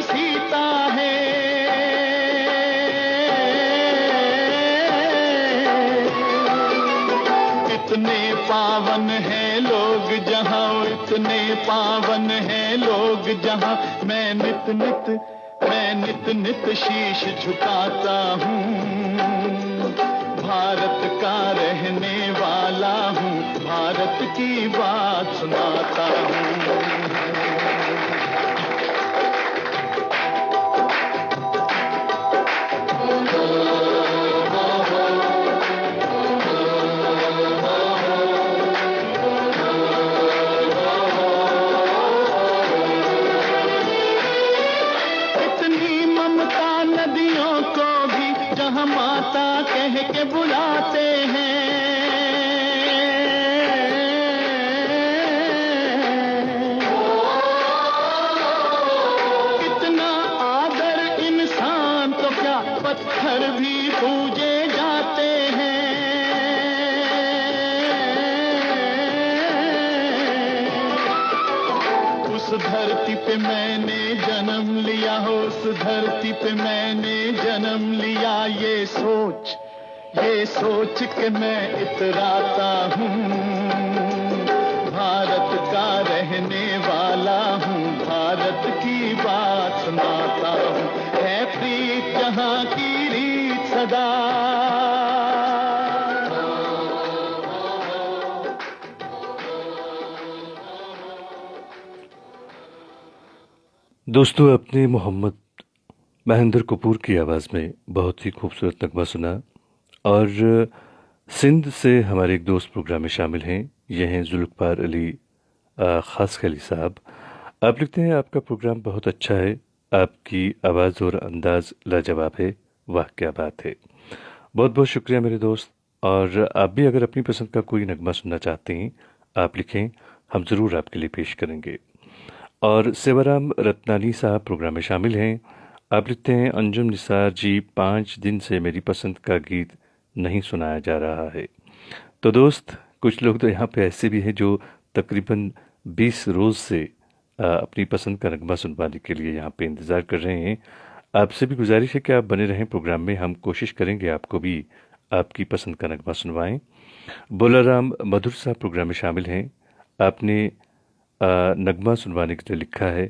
सीता है। इतने पावन हैं लोग जहां, इतने पावन हैं लोग जहां, मैं नित नित शीश झुकाता हूँ। भारत का रहने वाला हूँ, भारत की बात सुनाता हूँ। कह के बुलाते हैं, कितना आदर इंसान तो क्या पत्थर भी पूजे जाते हैं। उस धरती पे मैंने जन्म लिया हो, उस धरती पे मैंने जन्म लिया, ये सोच के मैं इतराता हूँ। भारत का रहने वाला हूँ, भारत की बात सुनाता हूँ। है प्रीत जहाँ की रीत सदा, दोस्तों, आपने मोहम्मद महेंद्र कपूर की आवाज़ में बहुत ही खूबसूरत नगमा सुना। और सिंध से हमारे एक दोस्त प्रोग्राम में शामिल हैं, ये हैं जुल्फ़कार अली खास अली साहब। आप लिखते हैं, आपका प्रोग्राम बहुत अच्छा है, आपकी आवाज़ और अंदाज़ लाजवाब है, वाह क्या बात है। बहुत बहुत शुक्रिया मेरे दोस्त। और आप भी अगर अपनी पसंद का कोई नगमा सुनना चाहते हैं, आप लिखें, हम ज़रूर आपके लिए पेश करेंगे। और सेवाराम रत्नानी साहब प्रोग्राम में शामिल हैं। आप लिखते हैं, अंजुम निसार जी, 5 दिन से मेरी पसंद का गीत नहीं सुनाया जा रहा है। तो दोस्त, कुछ लोग तो यहाँ पे ऐसे भी हैं जो तकरीबन 20 रोज़ से अपनी पसंद का नगमा सुनवाने के लिए यहाँ पे इंतज़ार कर रहे हैं। आपसे भी गुजारिश है कि आप बने रहें प्रोग्राम में, हम कोशिश करेंगे आपको भी आपकी पसंद का नगमा सुनवाएं। बोलाराम मधुर साहब प्रोग्राम में शामिल हैं। आपने नगमा सुनवाने के लिए लिखा है,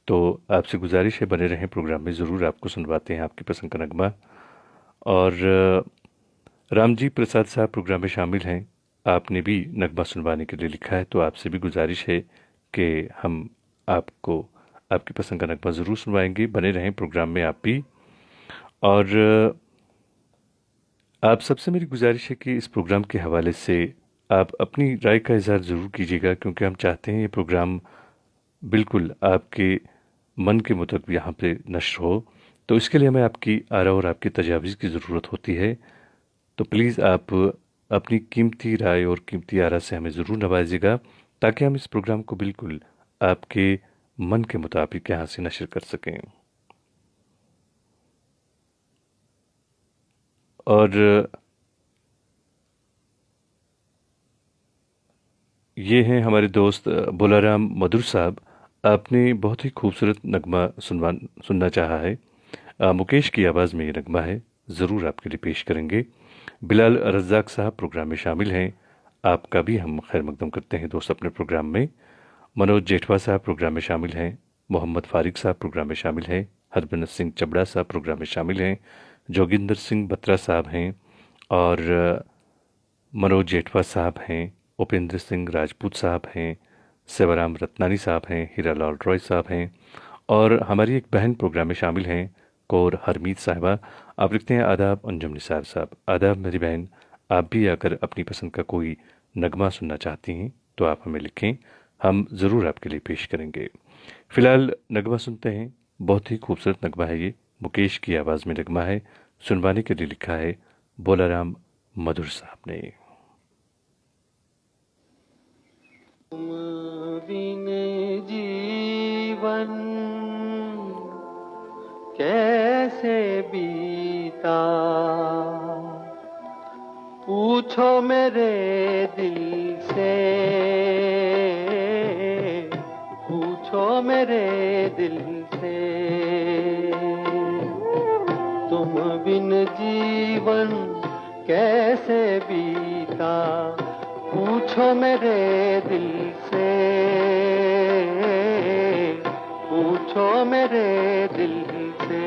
तो आपसे गुजारिश है बने रहें प्रोग्राम में, ज़रूर आपको सुनवाते हैं आपकी पसंद का नगमा। और रामजी प्रसाद साहब प्रोग्राम में शामिल हैं। आपने भी नगमा सुनवाने के लिए लिखा है, तो आपसे भी गुजारिश है कि हम आपको आपकी पसंद का नगमा ज़रूर सुनवाएंगे, बने रहें प्रोग्राम में आप भी। और आप सबसे मेरी गुजारिश है कि इस प्रोग्राम के हवाले से आप अपनी राय का इज़हार ज़रूर कीजिएगा, क्योंकि हम चाहते हैं ये प्रोग्राम बिल्कुल आपके मन के मुताबिक यहाँ पे नश्र हो। तो इसके लिए हमें आपकी आरा और आपकी तजावीज़ की ज़रूरत होती है। तो प्लीज़ आप अपनी कीमती राय और कीमती आरा से हमें ज़रूर नवाजिएगा, ताकि हम इस प्रोग्राम को बिल्कुल आपके मन के मुताबिक यहाँ से नशर कर सकें। और ये हैं हमारे दोस्त बोलाराम मधुर साहब। आपने बहुत ही खूबसूरत नगमा सुनना चाहा है। मुकेश की आवाज़ में ये नगमा है, ज़रूर आपके लिए पेश करेंगे। बिलाल रज़ाक साहब प्रोग्राम में शामिल हैं। आपका भी हम खैर मकदम करते हैं दोस्त अपने प्रोग्राम में। मनोज जेठवा साहब प्रोग्राम में शामिल हैं। मोहम्मद फारिक साहब प्रोग्राम में शामिल हैं। हरबंस सिंह चबड़ा साहब प्रोग्राम में शामिल हैं। जोगिंदर सिंह बत्रा साहब हैं और मनोज जेठवा साहब हैं। उपेंद्र सिंह राजपूत साहब हैं। सेवाराम रत्नानी साहब हैं। हीरालाल रॉय साहब हैं और हमारी एक बहन प्रोग्राम में शामिल हैं, कौर हरमीत साहिबा। आप लिखते हैं, आदाब अंजुम निसार साहब। आदाब मेरी बहन। आप भी अगर अपनी पसंद का कोई नगमा सुनना चाहती हैं तो आप हमें लिखें, हम ज़रूर आपके लिए पेश करेंगे। फ़िलहाल नगमा सुनते हैं। बहुत ही खूबसूरत नगमा है ये, मुकेश की आवाज़ में नगमा है, सुनवाने के लिए लिखा है बोलाराम मधुर साहब ने। बिन जीवन कैसे बीता, पूछो मेरे दिल से, पूछो मेरे दिल से। बीता पूछो मेरे दिल से, पूछो मेरे दिल से,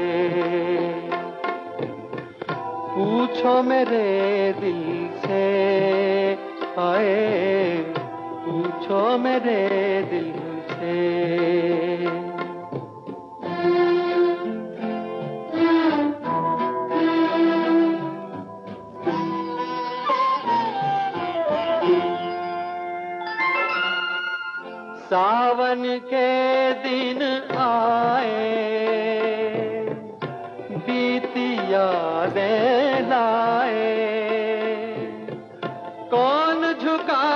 पूछो मेरे दिल से, आए पूछो मेरे दिल से। सावन के दिन आए, बीती यादें लाए, कौन झुका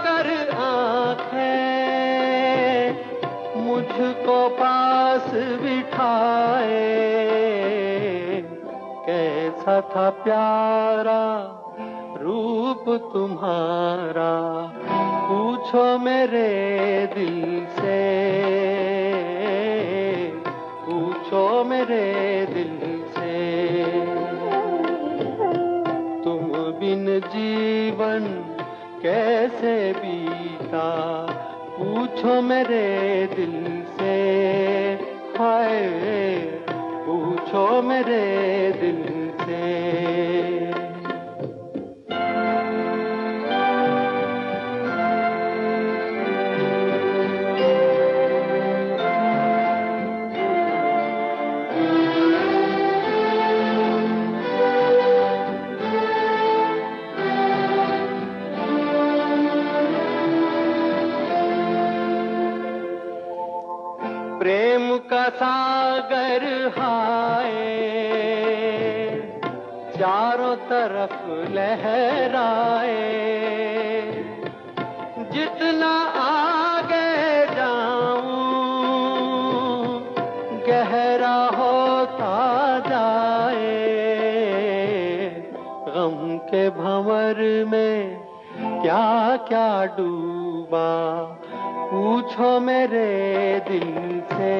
कर आंखें मुझको पास बिठाए। कैसा था प्यारा रूप तुम्हारा, पूछो मेरे दिल से, पूछो मेरे दिल से। तुम बिन जीवन कैसे बीता, पूछो मेरे दिल से, हाय पूछो मेरे दिल से। प्रेम का सागर हाय चारों तरफ लहराए, जितना आगे जाऊं गहरा होता जाए। गम के भंवर में क्या क्या डूबा, पूछो मेरे दिल से,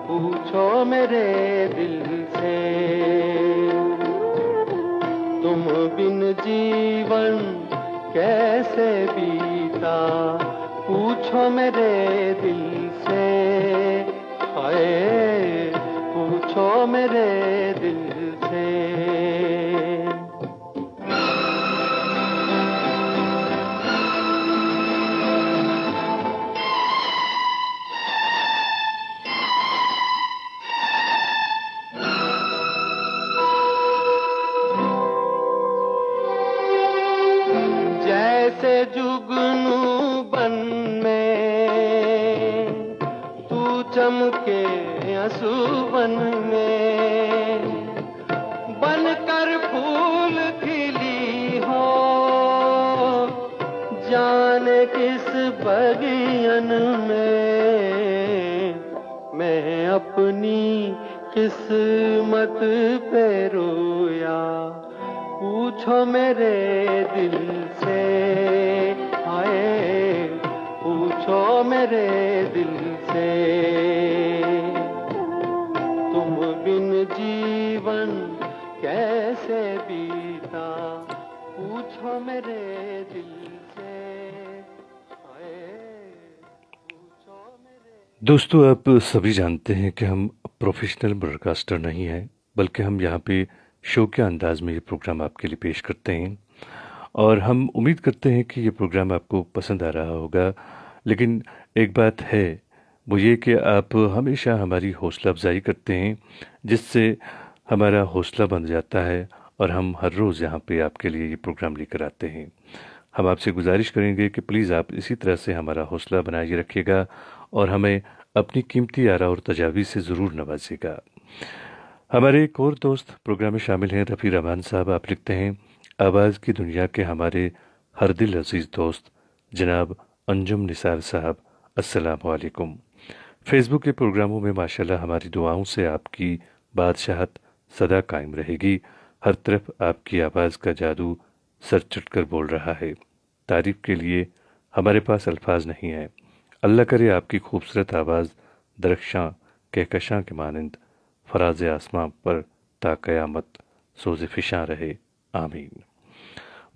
पूछो मेरे दिल से। तुम बिन जीवन कैसे बीता, पूछो मेरे दिल से, हाय पूछो मेरे दिल से। जैसे जुगनू बन में तू चमके असुवन में, बनकर फूल खिली हो जाने किस बगियन में। मैं अपनी किस्मत पे रोया, पूछो मेरे दिल से, हाय पूछो मेरे दिल से। तुम बिन जीवन कैसे बीता, पूछो मेरे दिल से, हाय पूछो मेरे। दोस्तों, आप सभी जानते हैं कि हम प्रोफेशनल ब्रॉडकास्टर नहीं हैं, बल्कि हम यहाँ पे शो के अंदाज में ये प्रोग्राम आपके लिए पेश करते हैं और हम उम्मीद करते हैं कि ये प्रोग्राम आपको पसंद आ रहा होगा। लेकिन एक बात है, वो ये कि आप हमेशा हमारी हौसला अफजाई करते हैं, जिससे हमारा हौसला बन जाता है और हम हर रोज़ यहाँ पे आपके लिए ये प्रोग्राम लेकर आते हैं। हम आपसे गुजारिश करेंगे कि प्लीज़ आप इसी तरह से हमारा हौसला बनाए रखिएगा और हमें अपनी कीमती आरा और तजावीज़ से ज़रूर नवाजिएगा। हमारे एक और दोस्त प्रोग्राम में शामिल हैं, रफ़ी रहमान साहब। आप लिखते हैं, आवाज़ की दुनिया के हमारे हर दिल अजीज़ दोस्त जनाब अंजुम निसार साहब, अस्सलाम वालेकुम। फेसबुक के प्रोग्रामों में माशाल्लाह हमारी दुआओं से आपकी बादशाहत सदा कायम रहेगी। हर तरफ आपकी आवाज़ का जादू सर चढ़कर बोल रहा है। तारीफ़ के लिए हमारे पास अल्फाज नहीं है। अल्लाह करे आपकी खूबसूरत आवाज़ दरख्शां कहकशां के मानंद फराज आसमां पर ता क़यामत सोज़े फ़िशां रहे। आमीन।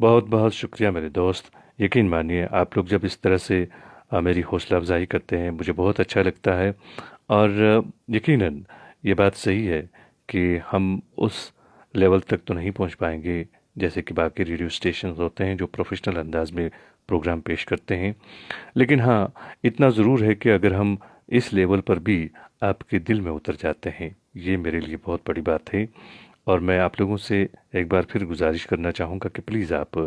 बहुत बहुत शुक्रिया मेरे दोस्त। यकीन मानिए आप लोग जब इस तरह से मेरी हौसला अफजाई करते हैं मुझे बहुत अच्छा लगता है। और यकीनन ये बात सही है कि हम उस लेवल तक तो नहीं पहुंच पाएंगे जैसे कि बाकी रेडियो स्टेशन होते हैं जो प्रोफेशनल अंदाज में प्रोग्राम पेश करते हैं, लेकिन हाँ इतना ज़रूर है कि अगर हम इस लेवल पर भी आपके दिल में उतर जाते हैं ये मेरे लिए बहुत बड़ी बात है। और मैं आप लोगों से एक बार फिर गुजारिश करना चाहूँगा कि प्लीज़ आप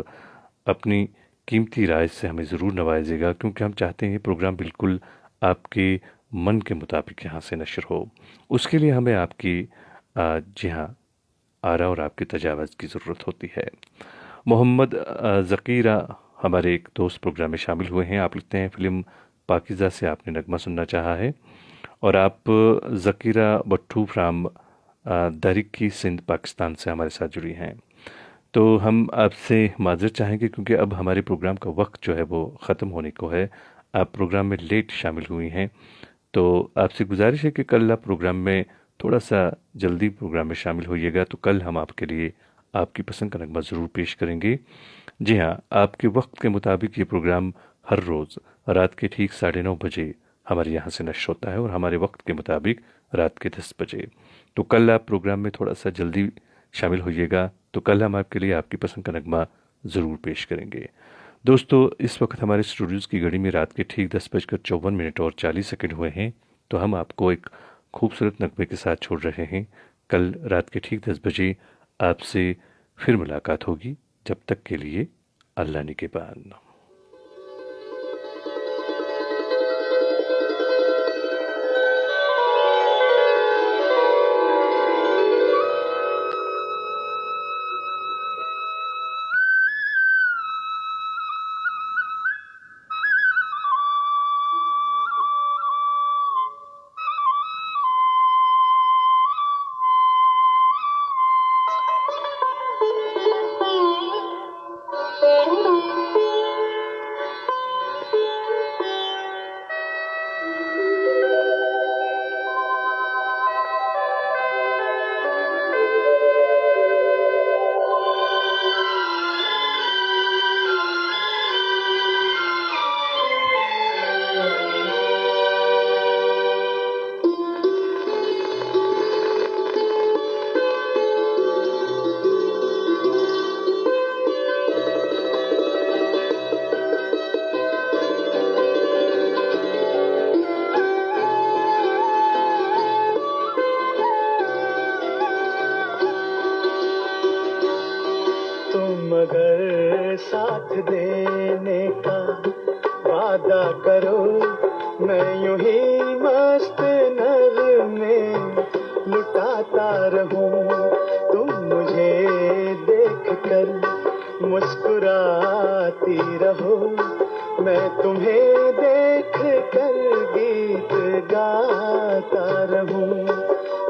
अपनी कीमती राय से हमें ज़रूर नवाजिएगा, क्योंकि हम चाहते हैं ये प्रोग्राम बिल्कुल आपके मन के मुताबिक यहाँ से नशर हो। उसके लिए हमें आपकी जी हाँ आरा और आपकी तजावज़ की ज़रूरत होती है। मोहम्मद ज़कीरा हमारे एक दोस्त प्रोग्राम में शामिल हुए हैं। आप लिखते हैं फ़िल्म पाकीज़ा से आपने नगमा सुनना चाहा है और आप ज़कीरा भट्टू फ्राम दरिकी सिंध पाकिस्तान से हमारे साथ जुड़ी हैं। तो हम आपसे माज़रत चाहेंगे क्योंकि अब हमारे प्रोग्राम का वक्त जो है वो ख़त्म होने को है। आप प्रोग्राम में लेट शामिल हुई हैं, तो आपसे गुजारिश है कि कल आप प्रोग्राम में थोड़ा सा जल्दी प्रोग्राम में शामिल होइएगा, तो कल हम आपके लिए आपकी पसंद का नगमा ज़रूर पेश करेंगे। जी हाँ, आपके वक्त के मुताबिक ये प्रोग्राम हर रोज़ रात के ठीक 9:30 बजे हमारे यहाँ से नश्र होता है और हमारे वक्त के मुताबिक रात के 10 बजे। तो कल आप प्रोग्राम में थोड़ा सा जल्दी शामिल होइएगा, तो कल हम आपके लिए आपकी पसंद का नगमा ज़रूर पेश करेंगे। दोस्तों, इस वक्त हमारे स्टूडियोज़ की घड़ी में रात के ठीक 10:54 और 40 सेकंड हुए हैं। तो हम आपको एक खूबसूरत नगमे के साथ छोड़ रहे हैं। कल रात के ठीक 10 बजे आपसे फिर मुलाकात होगी। जब तक के लिए अल्लाह निगहबान। मगर साथ देने का वादा करो, मैं यूं ही मस्त नग़मे लुटाता रहूं। तुम मुझे देख कर मुस्कुराती रहो, मैं तुम्हें देख कर गीत गाता रहूं।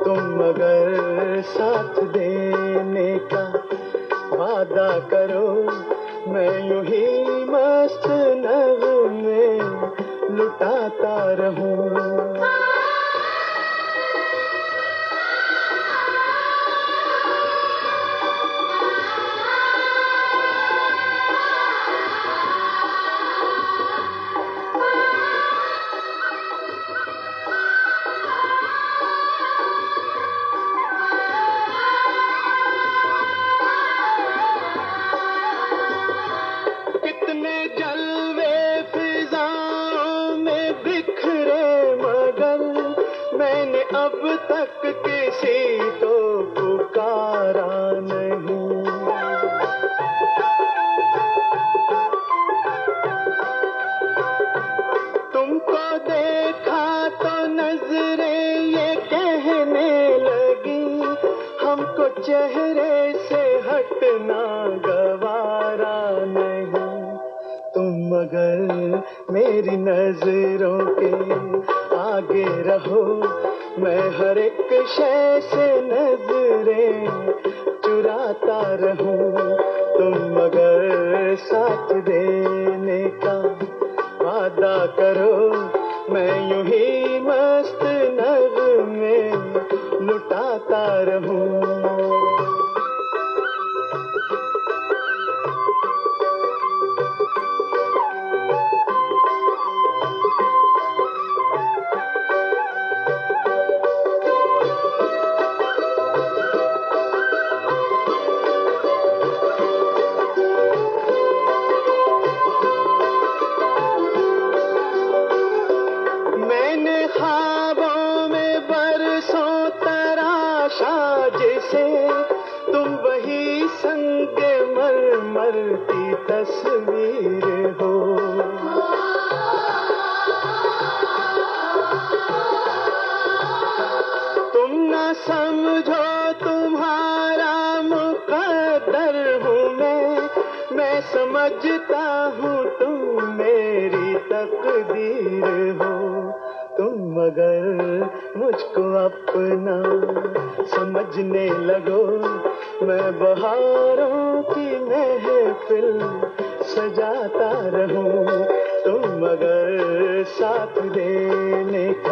तुम मगर साथ देने का वादा करो, मैं यूं ही मस्त नग़मे लुटाता रहूं। अब तक किसी को पुकारा नहीं। तुमको देखा तो नजरें ये कहने लगी, हमको चेहरे से हटना गवारा नहीं। तुम मगर मेरी नजरों के आगे रहो, मैं हर एक शय से नजरें चुराता रहूं। तुम मगर साथ देने का वादा करो, मैं यूं ही मस्त नग़मे लुटाता रहूं। मेरी तस्वीर हो। तुम न समझो तुम्हारा मुकद्दर हूँ मैं समझता हूँ तुम मेरी तकदीर हो। तुम मगर मुझको अपना समझने लगो, मैं बहारों की महफिल सजाता रहूं। तुम मगर साथ देने का